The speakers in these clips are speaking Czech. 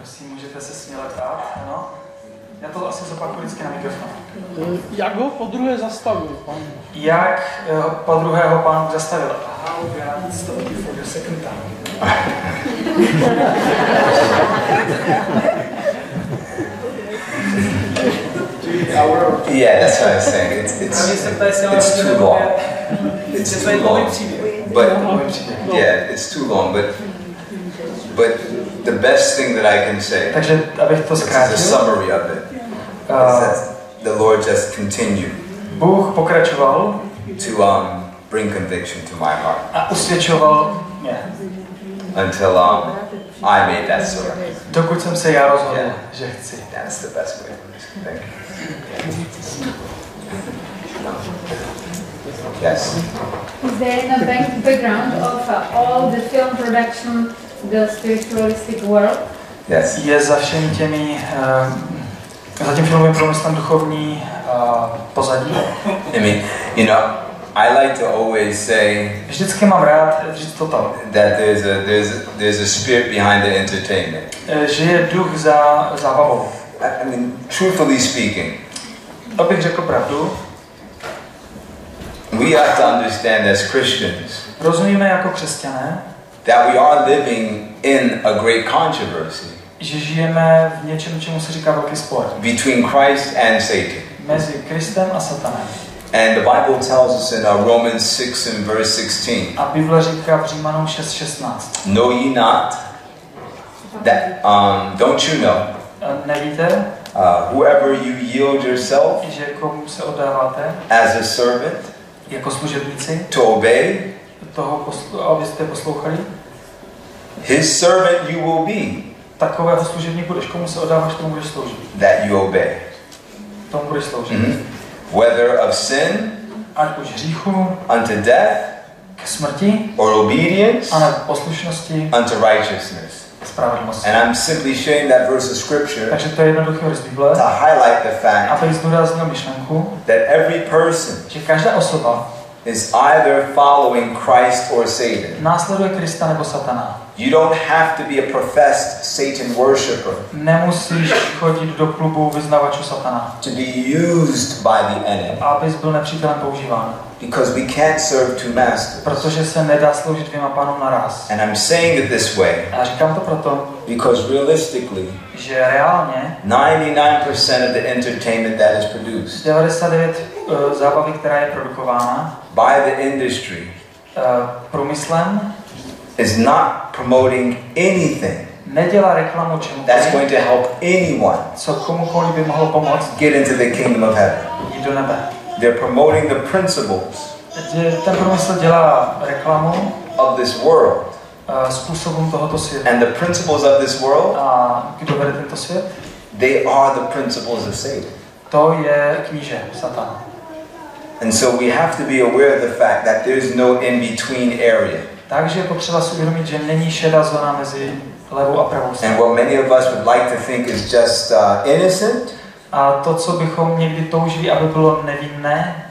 Prosím, můžete se směle ptát, ano? Já to asi zopakuju vždycky na mikrofon. Jak ho podruhé zastavil, Pán? Jak podruhé ho Pán zastavil? How God stopped you for the second time. Yeah, that's what I was saying. It's too long. It's too long. But yeah, it's too long. But the best thing that I can say, Takže, abych to zkrátil, is a summary of it, is that the Lord just continued Bůh pokračoval to bring conviction to my heart a usvědčoval mě, until I made that surrender. dokud jsem se já rozhodl, že chci. That's the best way. Thank you. Yes. Is there in the background of all the film production the spiritualistic world? Yes. Je za všemi těmi, za tím filmovým průmyslem duchovní pozadí. I mean, you know, I like to always say Vždycky mám rád říct toto. that there's a spirit behind the entertainment. Že je duch za zábavou. I mean, truthfully speaking, Abych řekl pravdu, we have to understand as Christians rozumíme jako křesťané, that we are living in a great controversy že žijeme v něčem, čemu se říká velký spor. between Christ and Satan. Mezi Kristem a Satanem. And the Bible tells us in Romans 6 and verse 16, A Bible říká v Římanům 6:16. know ye not that, don't you know, Nevíte, whoever you yield yourself že komu se oddáváte as a servant jako služebníci to obey, toho, abyste poslouchali, his servant you will be, takového služebníku, když komu se oddáváš, tomu budeš sloužit. that you obey. Tomu budeš sloužit. Whether of sin Ať už hříchu, unto death, k smrti, or obedience a nebo poslušnosti, unto righteousness. spravedlnosti. And I'm simply sharing that verse of scripture Takže to je jednoduchý verš Bible, to highlight the fact abych zdůraznil myšlenku, that every person že každá osoba is either following Christ or Satan. následuje Krista nebo Satana. You don't have to be a professed Satan worshipper Nemusíš chodit do klubu vyznavačů Satana, to be used by the enemy, abys byl nepřítelem používán. because we can't serve two masters. Protože se nedá sloužit dvěma pánům naraz. And I'm saying it this way A říkám to proto, because realistically, že reálně 99% of the entertainment that is produced 99 zábavy, která je produkována by the industry průmyslem, is not promoting anything nedělá reklamu that's čemukoliv, going to help anyone co komukoliv by mohlo pomoct get into the kingdom of heaven. jít do nebe. They're promoting the principles Ten průmysl dělá reklamu of this world. způsobům tohoto světa. And the principles of this world, A kdo vede tento svět? they are the principles of Satan. To je kníže, Satan. And so we have to be aware of the fact that there's no in-between area. Takže je potřeba si uvědomit, že není šedá zóna mezi levou a pravou stranou. And what many of us would like to think is just innocent, A to, co bychom někdy toužili, aby bylo nevinné,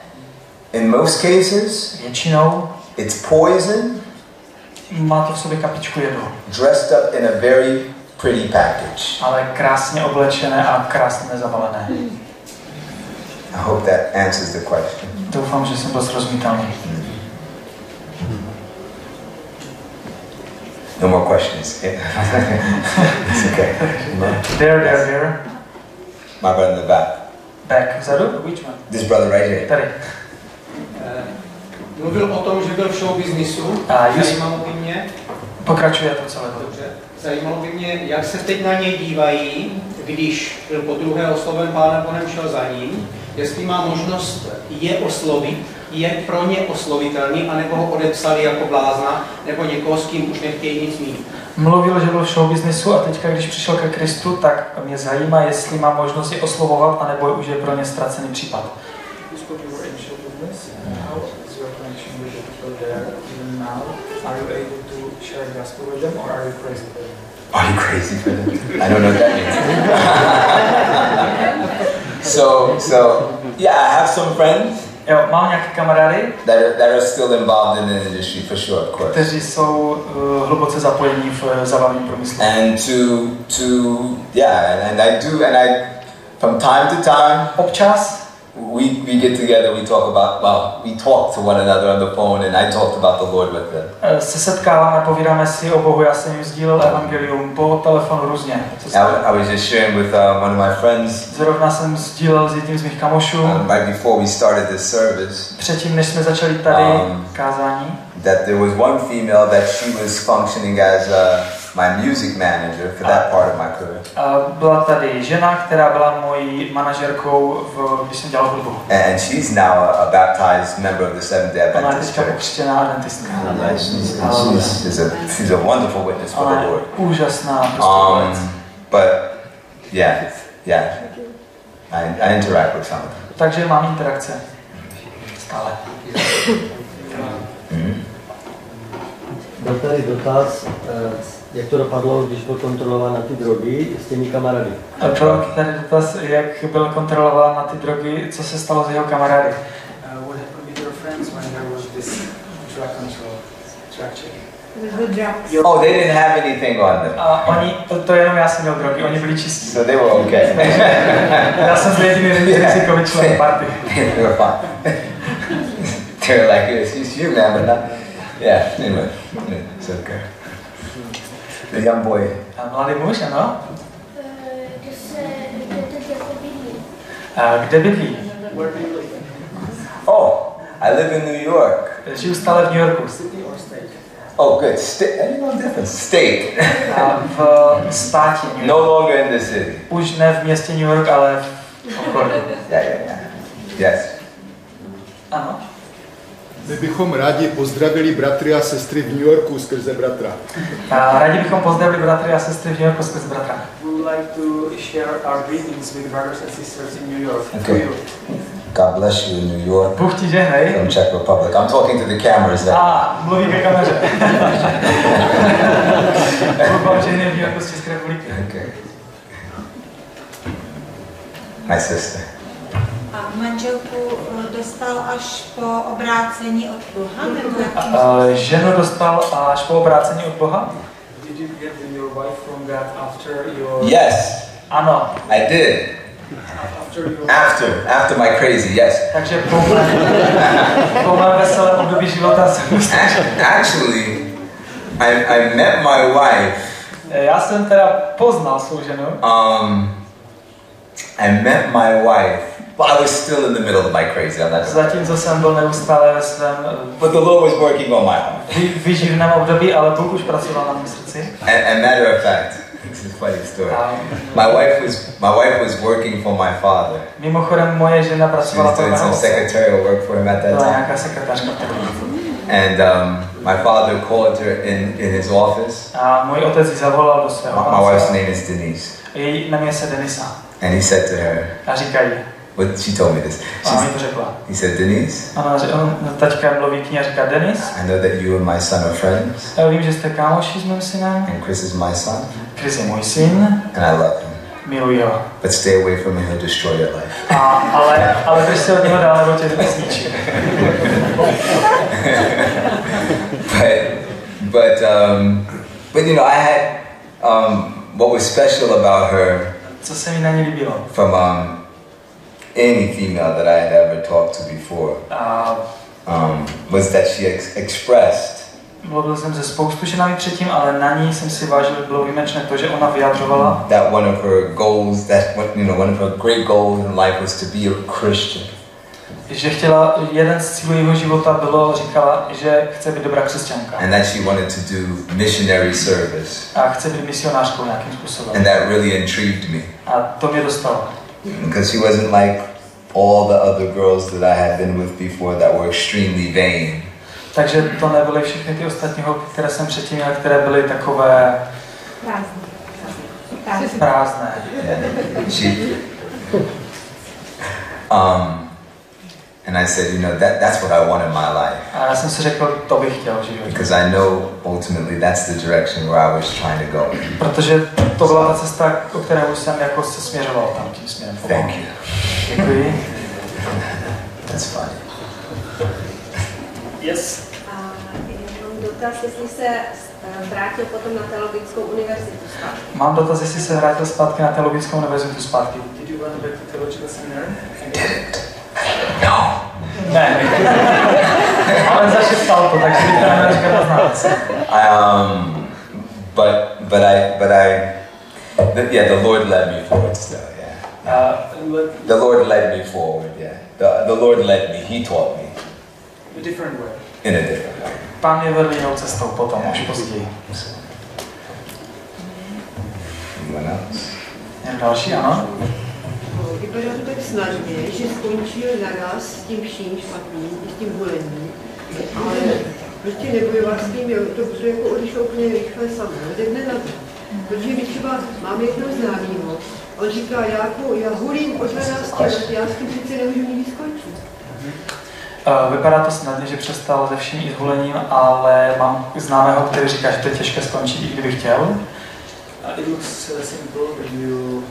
in most cases, většinou it's poison, má to v sobě kapičku jedu. dressed up in a very pretty package. Ale krásně oblečené a krásně zabalené. I hope that answers the question. Doufám, že jsem byl srozumitelný. No more questions. Yeah. It's okay. There. My brother in the back. Back. Vzadu? Which one? This brother right here. Tady. Mluvil o tom, že byl v show businessu. Zajímalo by mě. Pokračuje to celé. Dobře. Zajímalo by mě, jak se teď na něj dívají, když byl podruhé osloven Pánem Bohem, šel za ním, jestli má možnost je oslovit, je pro ně oslovitelný, anebo ho odepsali jako blázna, nebo někoho, s kým už nechtějí nic mít. Mluvil, že byl v show businessu a teďka, když přišel ke Kristu, tak mě zajímá, jestli má možnost je oslovovat, anebo už je pro ně ztracený případ. Are you crazy for them? I don't know what that means. So yeah, I have some friends Jo, mám nějaké kamarády, that are still involved in the industry for sure, of course. kteří jsou hluboce zapojení v zábavním průmyslu. And and I from time to time, občas we get together, we talk to one another on the phone, and I talked about the Lord with them. Se setkáváme, povídáme si o Bohu, já jsem jim sdílel evangelium po telefonu různě. I was just sharing with one of my friends. Zrovna jsem sdílel s jedním z mých kamošů. Right before we started this service. Předtím, než jsme začali tady kázání. That there was one female that she was functioning as my music manager for that part of my career. Byla tady žena, která byla mojí manažerkou, když jsem dělal hudbu. And she's now a baptized member of the Seventh-day Adventist Church. Pokřtěná adventistka. She's a wonderful witness for the Lord. Úžasná. But yeah, I interact with some of them. Takže mám interakce. Stále. Byl tady dotaz, jak to dopadlo, když byl kontrolován na ty drogy s těmi kamarády. Byl tady dotaz, jak byl kontrolován na ty drogy, co se stalo s jeho kamarády. What happened with your friends when there was this drug control, drug check? Oh, they didn't have anything on them. Oni, to jenom já jsem měl drogy, oni byli čistí. So they were okay. Já jsem byl jediný rizikový člen party. They were fine. They were like, it's you, man, but not. Yeah, anyway, it's okay. The young boy. Mladý muž, ano? Kde bydlí? Oh, I live in New York. Žiju stále v New Yorku. Oh, good. No difference. State. V státě New York. No longer in the city. Už ne v městě New York, ale v okolí. Yeah. Yes. Ano. My bychom rádi pozdravili bratry a sestry v New Yorku skrze bratra. Rádi bychom pozdravili bratry a sestry v New Yorku skrze bratra. We would like to share our greetings with brothers and sisters in New York. Okay. God bless you in New York. Bůh ti žehnej. From Czech Republic. I'm talking to the cameras there. Mluví ke kameře. Bůh vám žehnej v New Yorku z České republiky. Okay. My sister. A manželku dostal až po obrácení od Boha? Ženu dostal až po obrácení od Boha? Did you get your wife from God after your... Yes. Ano. I did. After my crazy, yes. Takže po mém veselém období života jsem Actually, I met my wife. Já jsem teda poznal svou ženu. I met my wife. Well, I was still in the middle of my crazy. Zatímco jsem byl neustále ve svém but the Lord was working on my heart. Vyživném období, ale Bůh už pracoval na mém srdci. And matter of fact, this is a funny story. My wife was working for my father. Mimochodem moje žena pracovala pro mého otce. She was doing some secretarial work for him at that time. Nějaká sekretářka. And my father called her in his office. A můj otec ji zavolal do svého. My wife's name is Denise. Její jmenuje se Denisa. And he said to her. A říká jí. What she told me this. He said, Denise. Taťka mluví k ní a říká, Denis. I know that you and my son are friends. Já vím, že jste kámoši s mým synem. And Chris is my son. Chris je můj syn. And I love him. Miluji ho. But stay away from him, he'll destroy your life. Ale drž se od něho dál, nebo tě zničí. But you know, I had what was special about her. Co se mi na ní líbilo? From any female that I had ever talked to before, was that she expressed. Mluvil jsem se spoustu ženami předtím, ale na ní jsem si vážil, bylo výjimečné to, že ona vyjadřovala. That one of her goals, one of her great goals in life was to be a Christian. Že chtěla, jeden z cílů jeho života bylo, říkala, že chce být dobrá křesťanka. And that she wanted to do missionary service. A chce být misionářkou nějakým způsobem. And that really intrigued me. A to mě dostalo. Because she wasn't like all the other girls that I had been with before that were extremely vain. Takže to nebyly všechny ty ostatní holky, které jsem předtím měl, které byly takové prázdné. And I said, you know, that's what I want in my life. A já jsem si řekl, to bych chtěl v životě. Because I know ultimately that's the direction where I was trying to go. Protože to byla ta cesta, o které už jsem jako se směřoval tam tím směrem. Thank you. Děkuji. That's fine. Yes. Mám dotaz, jestli se vrátil potom na Teologickou univerzitu zpátky. Mám dotaz, jestli se vrátil zpátky na Teologickou univerzitu zpátky. Did you run back to theological seminary? No. Ne. Ale zašeptal to, takže bych to neměl říkat na znát. Yeah, the Lord led me forward still, yeah. The Lord led me forward, yeah. The Lord led me, He taught me. A different way. In a different way. Pán mě vedl jinou cestou potom, už později. Anyone else? Jen další, ano? Vypadá to tak snadně, že skončil naraz s tím vším špatným, s tím hulením, ale prostě nebojoval s tím, to jako odešlo úplně rychle samo, ze dne na den. Protože my třeba máme jednoho známýho, on říká, já hulím od 12 let, já s tím přece nemůžu nikdy skončit. Vypadá to snadně, že přestal se vším i s hulením, ale mám známého, který říká, že to je těžké skončit, i kdyby chtěl. It looks simple, but you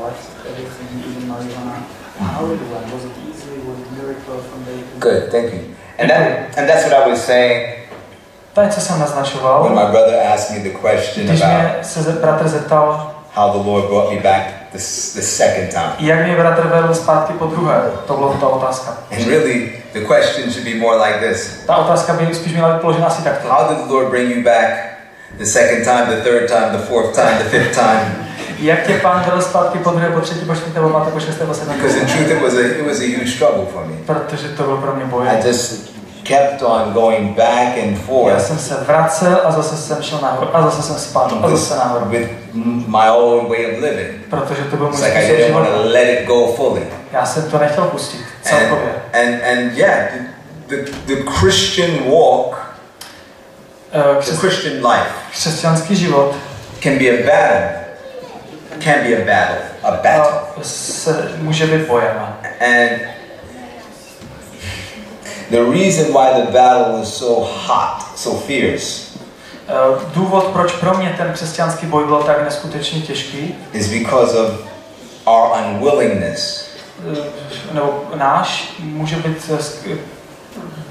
left everything, even marijuana. How did it went? Was it easy? Was it miracle from the... Good, thank you. And that's what I was saying. To je, co jsem naznačoval. When my brother asked me the question když about mě se bratr zeptal, how the Lord brought me back the second time. Jak mě bratr vedl zpátky po druhé? To byla ta otázka. And really, the question should be more like this. Ta otázka by spíš měla být položena asi takto. How did the Lord bring you back the second time, the third time, the fourth time, the fifth time? Jak tě Pán vedl zpátky po druhé, po třetí, po čtvrté, po páté, po šesté, po sedmé? Because in truth it was a huge struggle for me. Protože to byl pro mě boj. I just kept on going back and forth. Já jsem se vracel a zase jsem šel nahoru a zase jsem spadl a zase nahoru. With my own way of living. Protože to byl můj způsob života. I didn't want to let it go fully. Já jsem to nechtěl pustit celkově. And yeah, the Christian walk, the Christian life, křesťanský život can be a battle. Can be a battle. Může být bojem. And the reason why the battle is so hot, so fierce, důvod, proč pro mě ten křesťanský boj byl tak neskutečně těžký, is because of our unwillingness. Nebo náš může být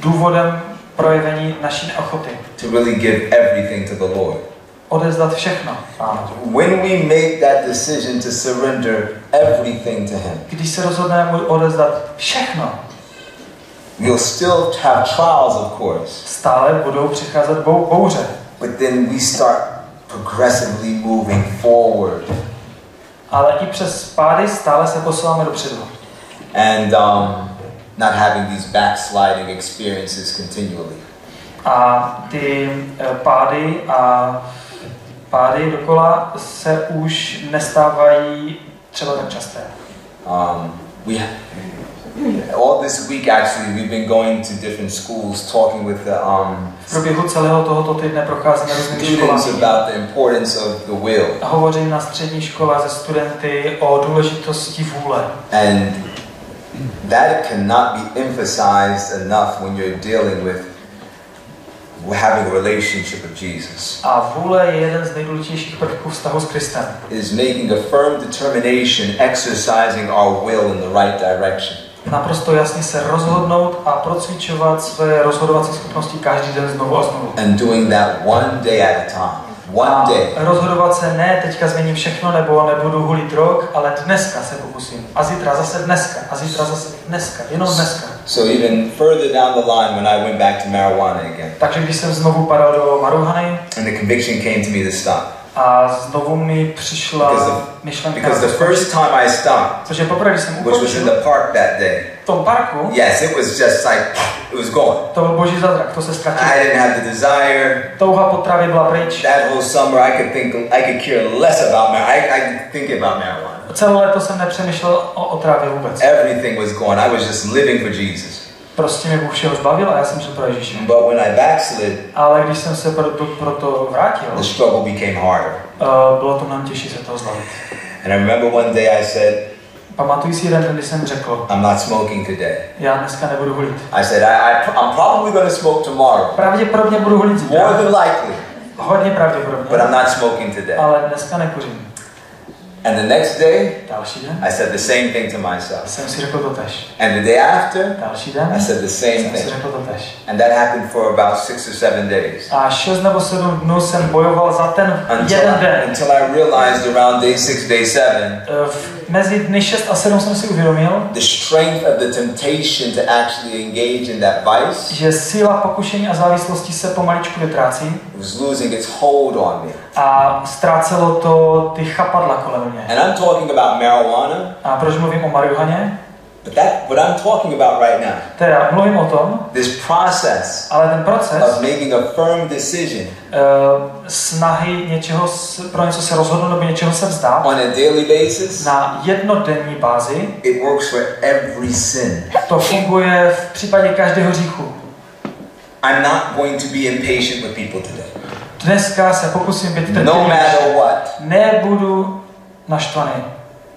důvodem projevení naší neochoty. To really give everything to the Lord. Odevzdat všechno Pánu. When we make that decision to surrender everything to Him, když se rozhodneme mu odevzdat všechno, you'll still have trials, of course. Stále budou přicházet bouře. But then we start progressively moving forward. Ale i přes pády stále se posouváme dopředu. And not having these backsliding experiences continually. A ty pády dokola se už nestávají třeba tak časté. All this week actually we've been going to different schools talking with the v průběhu celého tohoto týdne procházíme různými školami. About the importance of the will. Hovořím na střední škole se studenty o důležitosti vůle. And that cannot be emphasized enough when you're dealing with having a relationship with Jesus. A vůle je jeden z nejdůležitějších prvků vztahu s Kristem. Is making a firm determination, exercising our will in the right direction. Naprosto jasně se rozhodnout a procvičovat své rozhodovací schopnosti každý den znovu a znovu. And doing that one day at a time. One day. Rozhodovat se ne, teďka změním všechno, nebo nebudu hulit rok, ale dneska se pokusím. A zítra zase dneska. A zítra zase dneska. Jenom dneska. So even further down the line when I went back to marijuana again. Takže když jsem znovu padal do marihuany. And the conviction came to me to stop. A znovu mi přišla myšlenka. Because the first time I stopped, protože poprvé, když jsem which was in the park that day. V tom parku? Yes, it was just like it was gone. To byl boží zázrak, to se ztratilo. I didn't have the desire. Touha po trávě byla pryč. That whole summer I could care less about marijuana. I think about marijuana. Celé léto jsem nepřemýšlel o trávě vůbec. Everything was gone. I was just living for Jesus. Prostě mě Bůh všeho zbavil a já jsem šel pro Ježíše. But when I backslid, ale když jsem se proto vrátil, the struggle became harder. Bylo to mnohem těžší se toho zbavit. And I remember one day I said, pamatuji si jeden den, když jsem řekl, I'm not smoking today. Já dneska nebudu hulit. I said, I'm probably going to smoke tomorrow. Pravděpodobně budu hulit zítra. More than likely. Hodně pravděpodobně. But I'm not smoking today. Ale dneska nekuřím. And the next day, další den, I said the same thing to myself. Jsem si řekl totéž. And the day after, další den, I said the same jsem si thing. řekl totéž. And that happened for about 6 or 7 days. A 6 nebo 7 dnů jsem bojoval za ten jeden den. Until I realized around day 6, day 7, mezi dny 6 a 7 jsem si uvědomil, the strength of the temptation to actually engage in that vice, že síla pokušení a závislosti se pomaličku vytrácí. was losing its hold on me. A ztrácelo to ty chapadla kolem mě. And I'm talking about marijuana. A proč mluvím o marihuaně? But what I'm talking about right now. Teda mluvím o tom. This process. Ale ten proces. Of making a firm decision. Snahy něčeho pro něco se rozhodnout nebo něčeho se vzdát. On a daily basis. Na jednodenní bázi. It works for every sin. To funguje v případě každého hříchu. I'm not going to be impatient with people today. Dneska se pokusím být trpělivý. No matter what. Nebudu naštvaný.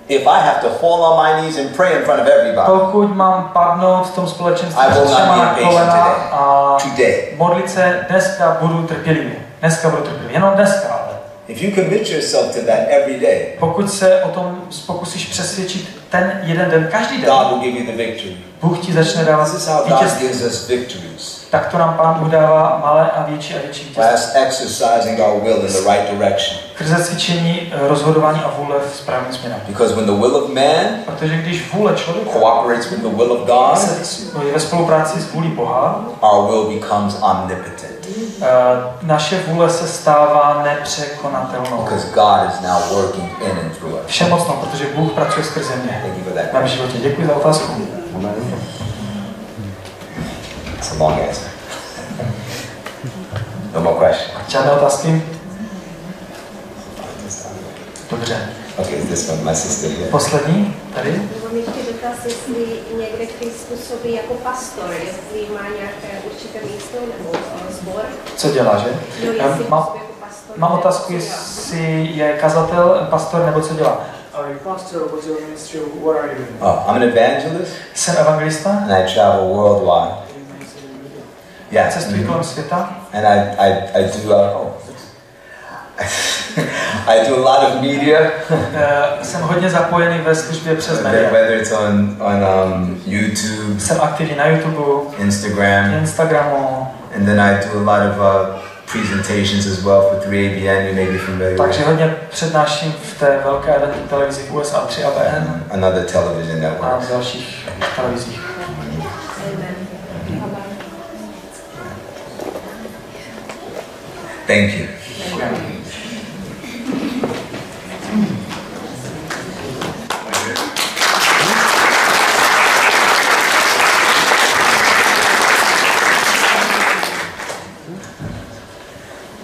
If I have to fall on my knees and pray in front of everybody, pokud mám padnout v tom společenství I will not be impatient a today. modlit se, dneska budu trpělivý. Dneska budu trpělivý. Jenom dneska, ale. If you commit yourself to that every day, pokud se o tom pokusíš přesvědčit ten jeden den, každý den, God will give you the victory. Bůh ti začne dávat vítězství. Tak to nám Pán Bůh dává malé a větší vítězství. Exercising our will in the right direction. Skrze cvičení rozhodování a vůle v správným směrem. Because when the will of man, protože když vůle člověka cooperates with the will of God, je ve spolupráci s vůlí Boha, our will becomes omnipotent. Naše vůle se stává nepřekonatelnou. Because God is now working in and through us. Všemocnou, protože Bůh pracuje skrze mě. V mém životě. Děkuji za otázku. It's a long answer. No more questions. Žádné otázky? Dobře. Okay, this one, my sister here. Poslední, tady. Mám ještě dotaz, jestli někde Kristus sobě jako pastor, jestli má nějaké určité místo nebo sbor. Co dělá, že? Mám otázku, jestli je kazatel, pastor, nebo co dělá. Pastor, what's your ministry? What are you doing? I'm an evangelist. Jsem evangelista. And I travel worldwide. Yeah. Cestuji kolem světa. And I do I do a lot of media. Jsem hodně zapojený ve službě přes média. Whether it's on YouTube. Jsem aktivní na YouTube. Instagramu. And then I do a lot of presentations as well for 3ABN. You may be familiar. Takže hodně přednáším v té velké televizi v USA 3ABN. Another television network. A v dalších televizích. Thank you.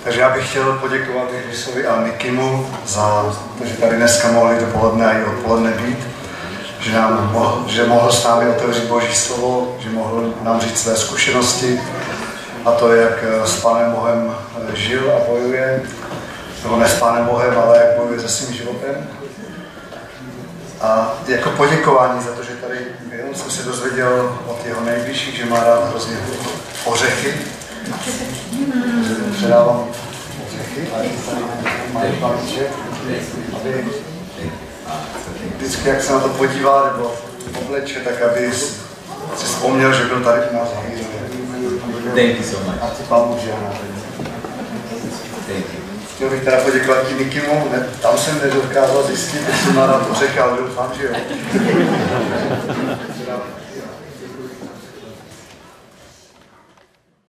Takže já bych chtěl poděkovat Chrisovi a Nikimu za to, že tady dneska mohli dopoledne a i odpoledne být, že mohl s námi otevřít Boží slovo, že mohl nám říct své zkušenosti a to, jak s Pánem Bohem žil a bojuje, nebo ne s Pánem Bohem, ale jak bojuje se svým životem. A jako poděkování za to, že tady byl, jsem se dozvěděl od jeho nejbližších, že má rád hrozně ořechy. Předávám ořechy a tady mají balíček, aby vždycky, jak se na to podívá nebo obleče, tak aby si vzpomněl, že byl tady u nás v Havířově. Thank you so much. A ti Pán Bůh žehná. Chtěl bych teda poděkovat ti Nikimu, tam jsem nedokázal zjistit, jestli má rád ořechy, ale doufám, že jo.